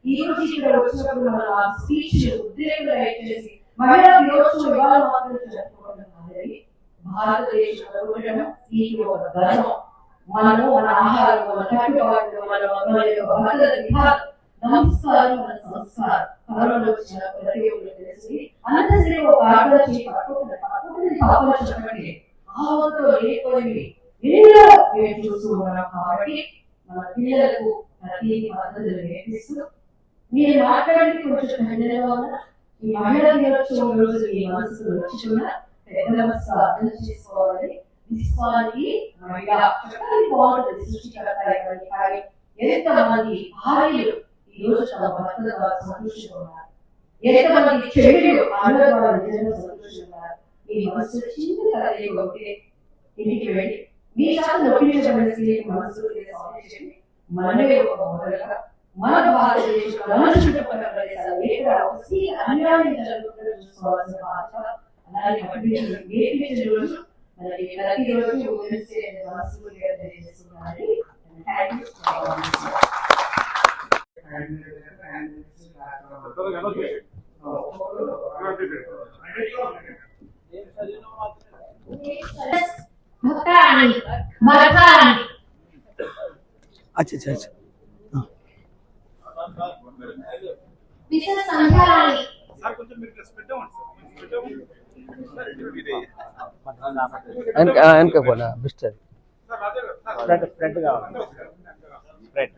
ఈ రోజు ఇక్కడ వచ్చినప్పుడు మన స్పీచ్ ఉద్రేకంగా చేసి మహిళా దినోత్సవం ఇవాళ మాత్రం జరుపుకోవడం కాదని భారతదేశం ఒక గర్వం. మనము మన ఆహారం, మన కట్టుబాట్లు, మన భద్రత విధానం, నమస్కారం, మన సంస్కారం కరోనా వచ్చిన ప్రతి ఒక్కరు తెలిసి అన్నసరి ఒక ఆటలో చేసి పట్టుకుంటే పాపలు చెప్పండి ఆవంతో లేకపోయి ఎన్నో మేము చూస్తూ ఉన్నాం. కాబట్టి మన పిల్లలకు ప్రతి పద్ధతులు నేర్పిస్తూ మీరు మాట్లాడి కొంచెం కఠినంగా ఉన్న ఈ మహిళా దినోత్సవం రోజు మీ మనసుకు వచ్చుకున్న పెద్ద మనసు అర్థం చేసుకోవాలని విశ్వానికి మహిళా చక్కని బాగుంటుంది సృష్టికర్త కానీ ఎంతమంది భార్యలు ఈ రోజు చాలా భర్తగా సంతోషంగా ఉన్నారు, ఎంతమంది చెడులు అందరూ వాళ్ళ నిజంగా సంతోషంగా ఉన్నారు. మీ మనసు చిన్న కథలే ఒకటి ఇంటికి వెళ్ళి మీ శాతం నొప్పించబడిన స్త్రీకి మనసు సంరక్షించి మనమే ఒక మొదలుగా మన భారతదేశం మన చుట్టుపక్కల ప్రదేశాలు ఎక్కడ స్త్రీ అన్యాయం జరుగుతుందో చూసుకోవాల్సిన బాధ్యత. అలాగే నేర్పించిన రోజు మనకి ప్రతిరోజు మనస్ఫూర్తిగా తెలియజేస్తున్నారని अच्छा अच्छा अच्छा इनका बोला मिस्टर फ्रेंड का फ्रेंड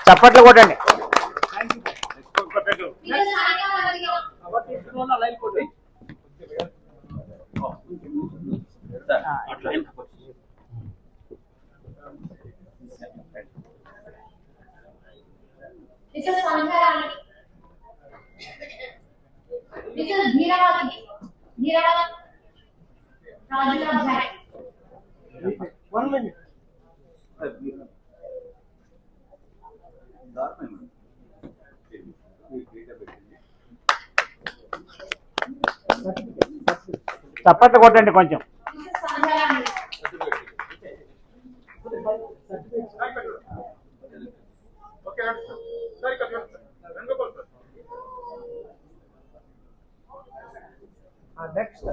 చప్పట్లు కొట్టండి. చప్పట్లు కొట్టండి కొంచెం. నెక్స్ట్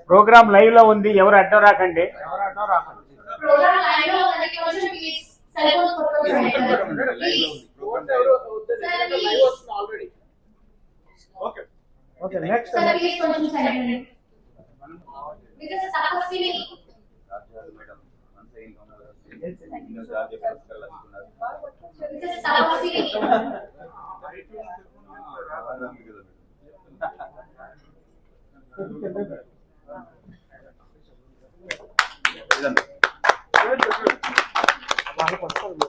ప్రోగ్రామ్ లైవ్ లో ఉంది, ఎవరు అడ్డం రాకండి. Okay next